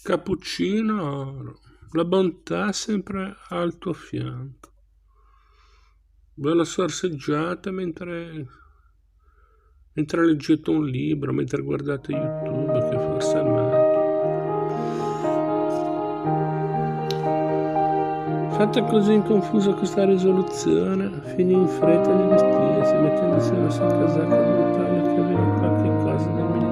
Cappuccino oro, la bontà sempre al tuo fianco. Ve lo sorseggiate mentre leggete un libro, mentre guardate YouTube, che forse è meglio. Fatta così in confuso questa risoluzione, finì in fretta di vestirsi, mettendosi la sua casacca d'uttaglio che aveva qualche cosa da militare.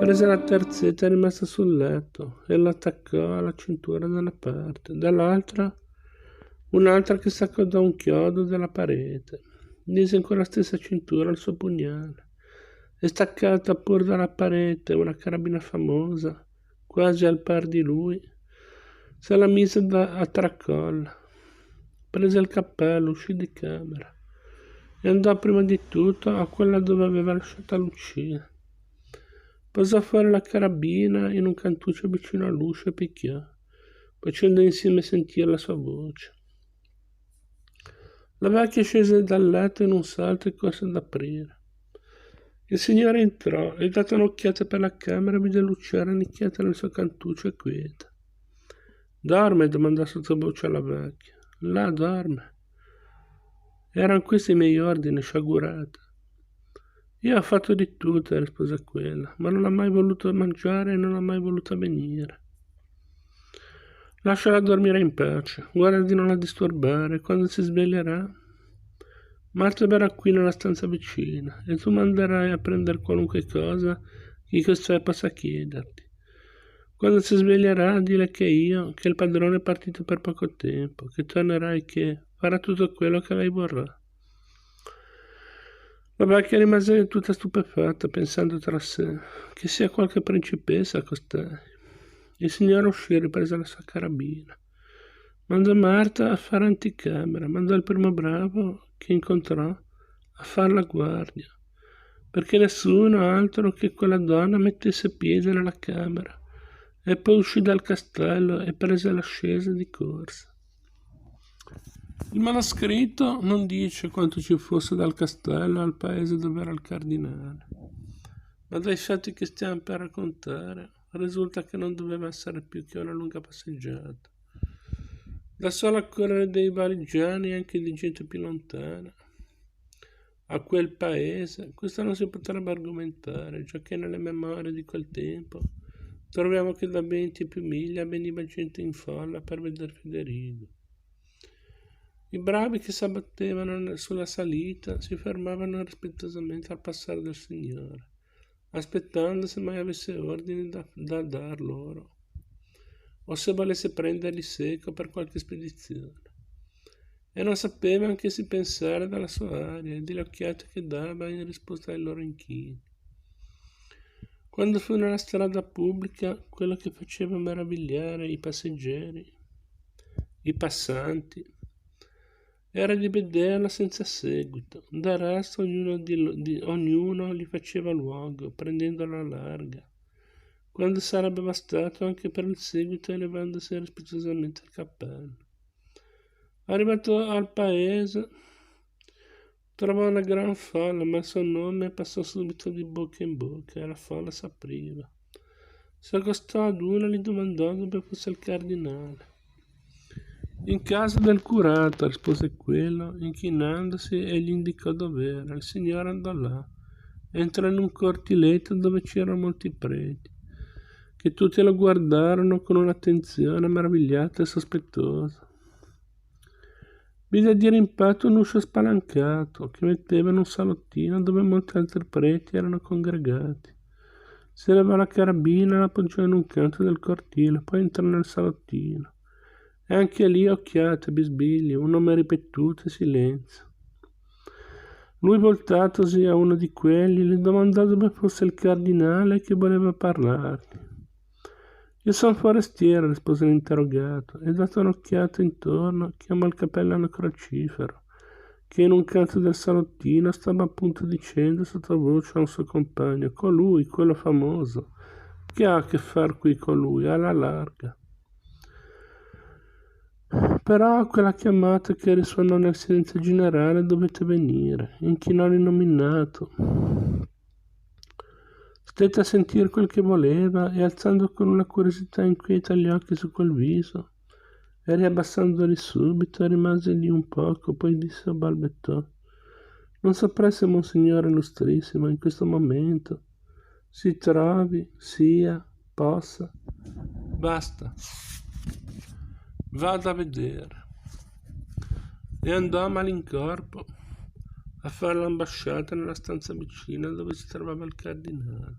Prese la terzetta rimasta sul letto e l'attaccò alla cintura da una parte, dall'altra un'altra che staccò da un chiodo della parete. Mise in quella stessa cintura il suo pugnale e staccata pur dalla parete una carabina famosa, quasi al par di lui, se la mise a tracolla. Prese il cappello, uscì di camera e andò prima di tutto a quella dove aveva lasciato Lucia. Posò fuori la carabina in un cantuccio vicino all'uscio e picchiò, facendo insieme sentire la sua voce. La vecchia scese dal letto in un salto e corse ad aprire. Il signore entrò e, data un'occhiata per la camera, vide Lucia rannicchiata nel suo cantuccio e quieta. «Dorme?» domandò sottovoce alla vecchia. «Là dorme. Erano questi i miei ordini, sciagurata». «Io ho fatto di tutto», rispose quella, «ma non ha mai voluto mangiare e non ha mai voluto venire». «Lasciala dormire in pace, guarda di non la disturbare, quando si sveglierà Marta verrà qui nella stanza vicina e tu manderai a prendere qualunque cosa che costui possa chiederti. Quando si sveglierà, dile che il padrone è partito per poco tempo, che tornerà e che farà tutto quello che lei vorrà». La vecchia rimase tutta stupefatta, pensando tra sé che sia qualche principessa costei. Il signore uscì e riprese la sua carabina. Mandò Marta a fare anticamera, mandò il primo bravo che incontrò a far la guardia, perché nessuno altro che quella donna mettesse piede nella camera, e poi uscì dal castello e prese l'ascesa di corsa. Il manoscritto non dice quanto ci fosse dal castello al paese dove era il cardinale, ma dai fatti che stiamo per raccontare risulta che non doveva essere più che una lunga passeggiata. Da solo a correre dei valigiani e anche di gente più lontana. A quel paese, questo non si potrebbe argomentare, giacché nelle memorie di quel tempo troviamo che da 20 e più miglia veniva gente in folla per vedere Federigo. I bravi che s'abbattevano sulla salita si fermavano rispettosamente al passare del signore, aspettando se mai avesse ordini da dar loro, o se volesse prenderli seco per qualche spedizione. E non sapevano che si pensare dalla sua aria e delle occhiate che dava in risposta ai loro inchini. Quando fu nella strada pubblica, quello che faceva meravigliare i passeggeri, i passanti, era di vederla senza seguito. Del resto ognuno gli faceva luogo, prendendola a larga, quando sarebbe bastato anche per il seguito, elevandosi rispettosamente il cappello. Arrivato al paese, trovò una gran folla, ma il suo nome passò subito di bocca in bocca e la folla s'apriva. Si accostò ad uno e gli domandò dove fosse il cardinale. «In casa del curato», rispose quello, inchinandosi, e gli indicò dov'era. Il signore andò là, entrò in un cortiletto dove c'erano molti preti, che tutti lo guardarono con un'attenzione meravigliata e sospettosa. Vide di rimpetto un uscio spalancato che metteva in un salottino dove molti altri preti erano congregati. Si levò la carabina e la appoggiò in un canto del cortile, poi entrò nel salottino. E anche lì occhiate, bisbigli, un nome ripetuto e silenzio. Lui, voltatosi a uno di quelli, gli domandò dove fosse il cardinale che voleva parlargli. «Io sono forestiero», rispose l'interrogato, e dato un'occhiata intorno chiamò il cappellano Crocifero, che in un canto del salottino stava appunto dicendo sottovoce a un suo compagno: «Colui, quello famoso, che ha a che far qui con lui, alla larga». Però quella chiamata che risuonò nel silenzio generale dovette venire. Inchinò l'innominato Stette a sentire quel che voleva e alzando con una curiosità inquieta gli occhi su quel viso e riabbassandoli subito rimase lì un poco, poi disse o balbettò: «Non saprei se Monsignore Illustrissimo in questo momento si trovi, sia, possa. Basta, vado a vedere». E andò a malincorpo a fare l'ambasciata nella stanza vicina dove si trovava il cardinale.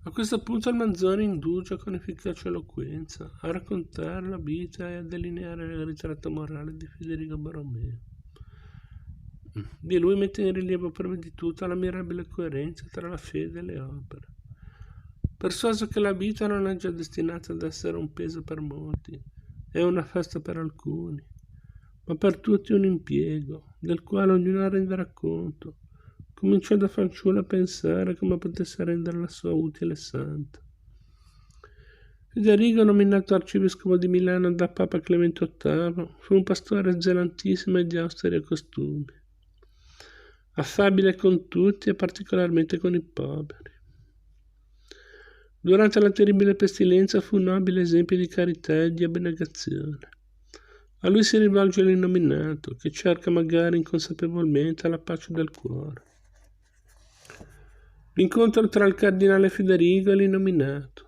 A questo punto il Manzoni indugia con efficace eloquenza a raccontare la vita e a delineare il ritratto morale di Federico Borromeo. Di lui mette in rilievo prima di tutto la mirabile coerenza tra la fede e le opere. Persuaso che la vita non è già destinata ad essere un peso per molti, è una festa per alcuni, ma per tutti un impiego, del quale ognuno renderà conto. Cominciò da fanciullo a pensare come potesse rendere la sua utile e santa. Federico, nominato arcivescovo di Milano da Papa Clemente VIII, fu un pastore zelantissimo e di austeri costumi, affabile con tutti e particolarmente con i poveri. Durante la terribile pestilenza fu un nobile esempio di carità e di abnegazione. A lui si rivolge l'innominato, che cerca magari inconsapevolmente la pace del cuore. L'incontro tra il cardinale Federico e l'innominato.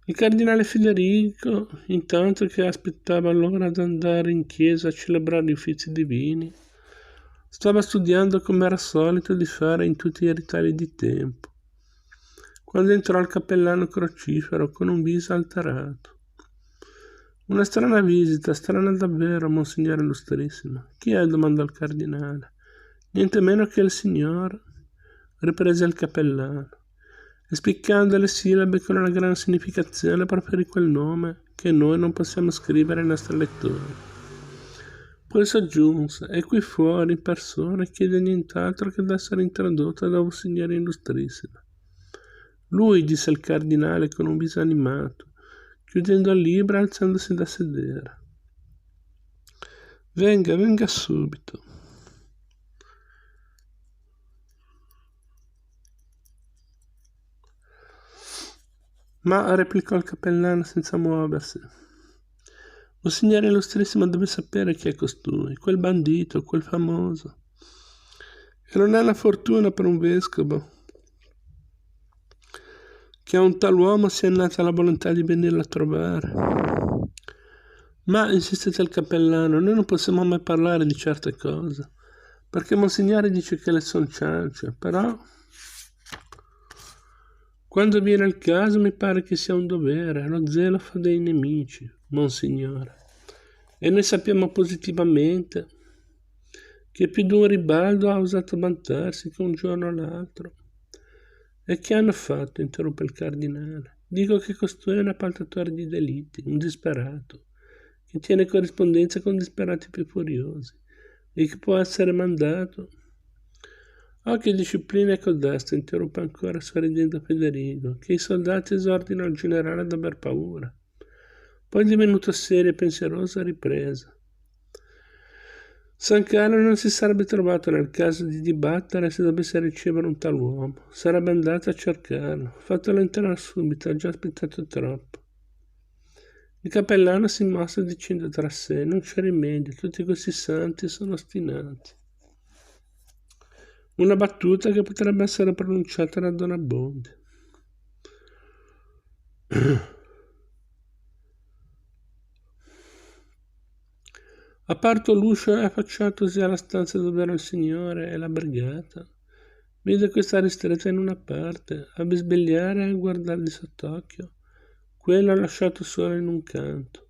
Il cardinale Federico, intanto che aspettava l'ora ad andare in chiesa a celebrare gli uffizi divini, stava studiando come era solito di fare in tutti i ritagli di tempo, quando entrò il cappellano crocifero con un viso alterato. «Una strana visita, strana davvero, Monsignore Illustrissimo. Chi è?» domandò il cardinale. «Niente meno che il Signore», riprese il cappellano, e spiccando le sillabe con una gran significazione proferì quel nome che noi non possiamo scrivere ai nostri lettori. Poi soggiunse: «È qui fuori in persona e chiede nient'altro che d'essere introdotto da un Signore Illustrissimo». «Lui», disse il cardinale con un viso animato, chiudendo il libro e alzandosi da sedere. «Venga, venga subito». «Ma», replicò il cappellano senza muoversi, «un Signore Illustrissimo deve sapere chi è costui, quel bandito, quel famoso. E non è una fortuna per un vescovo che a un tal uomo sia nata la volontà di venirlo a trovare». «Ma», insistette il cappellano, «noi non possiamo mai parlare di certe cose, perché Monsignore dice che le son ciance, però quando viene il caso mi pare che sia un dovere, lo zelo fa dei nemici, Monsignore, e noi sappiamo positivamente che più d'un ribaldo ha osato vantarsi che un giorno o l'altro». «E che hanno fatto?» interruppe il cardinale. «Dico che costui è un appaltatore di delitti, un disperato, che tiene corrispondenza con disperati più furiosi e che può essere mandato». «Oh, che disciplina è codesta», interruppe ancora sorridendo Federico, «che i soldati esortino il generale ad aver paura». Poi, divenuto serio e pensieroso, riprese: «San Carlo non si sarebbe trovato nel caso di dibattere se dovesse ricevere un tal uomo. Sarebbe andato a cercarlo, fatelo entrare subito, ha già aspettato troppo». Il cappellano si mosse dicendo tra sé: «Non c'è rimedio, tutti questi santi sono ostinati». Una battuta che potrebbe essere pronunciata da Don Abbondio. Aperto l'uscio e affacciatosi alla stanza dove era il signore e la brigata, vide questa ristretta in una parte, a bisbigliare e a guardarli sott'occhio, quello lasciato solo in un canto.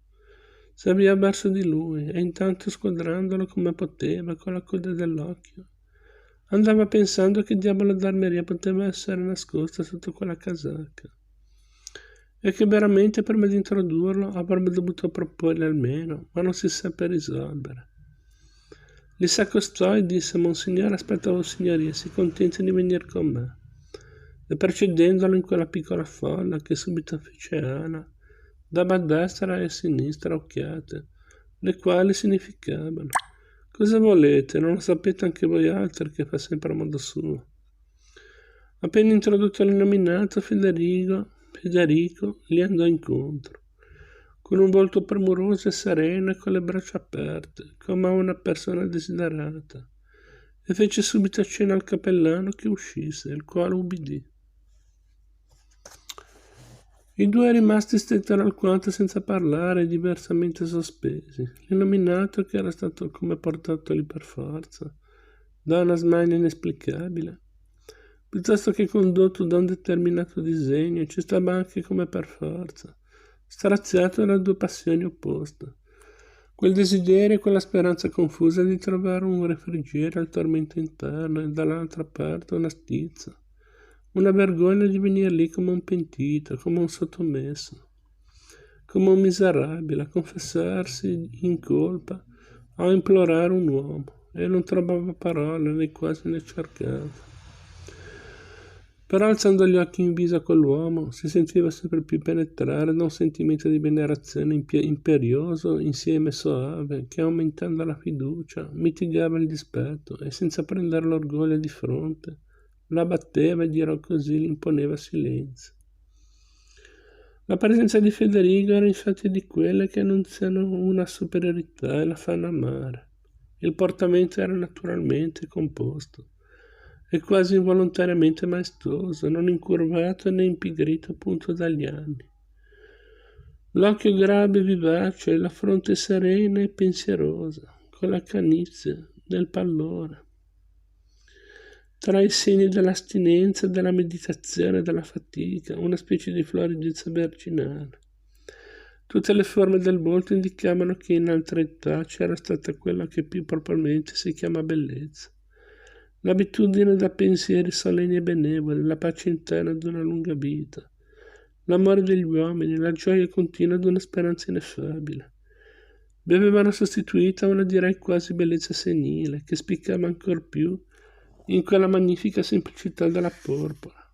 Si avvia verso di lui e intanto, squadrandolo come poteva con la coda dell'occhio, andava pensando che diavolo d'armeria poteva essere nascosta sotto quella casacca e che veramente prima di introdurlo avrebbe dovuto proporle almeno, ma non si seppe risolvere. Gli s'accostò e disse: «Monsignore, aspetta Vossignoria, si contenti di venire con me». E precedendolo in quella piccola folla che subito fece ala, dava a destra e a sinistra occhiate, le quali significavano: Cosa volete? Non lo sapete anche voi altri che fa sempre a modo suo. Appena introdotto l'inominato, Federico gli andò incontro, con un volto premuroso e sereno e con le braccia aperte, come a una persona desiderata, e fece subito cenno al cappellano che uscisse, il quale ubbidì. I due rimasti stettero alquanto senza parlare, diversamente sospesi. L'illuminato, che era stato come portato lì per forza, da una smania inesplicabile, piuttosto che condotto da un determinato disegno, ci stava anche come per forza, straziato da due passioni opposte. Quel desiderio e quella speranza confusa di trovare un refrigerio al tormento interno e dall'altra parte una stizza. Una vergogna di venire lì come un pentito, come un sottomesso, come un miserabile, a confessarsi in colpa, a implorare un uomo, e non trovava parole né quasi ne cercava. Però alzando gli occhi in viso a quell'uomo, si sentiva sempre più penetrare da un sentimento di venerazione imperioso, insieme soave, che aumentando la fiducia, mitigava il dispetto e senza prendere l'orgoglio di fronte, la batteva e dirò così l'imponeva silenzio. La presenza di Federico era infatti di quelle che annunziano una superiorità e la fanno amare. Il portamento era naturalmente composto e quasi involontariamente maestoso, non incurvato né impigrito appunto dagli anni. L'occhio grave e vivace, la fronte serena e pensierosa, con la canizia del pallore. Tra i segni dell'astinenza, della meditazione, della fatica, una specie di floridezza virginale. Tutte le forme del volto indicavano che in altra età c'era stata quella che più propriamente si chiama bellezza. L'abitudine da pensieri solenni e benevoli, la pace interna di una lunga vita, l'amore degli uomini, la gioia continua di una speranza ineffabile. Vi avevano sostituita una direi quasi bellezza senile, che spiccava ancor più in quella magnifica semplicità della porpora.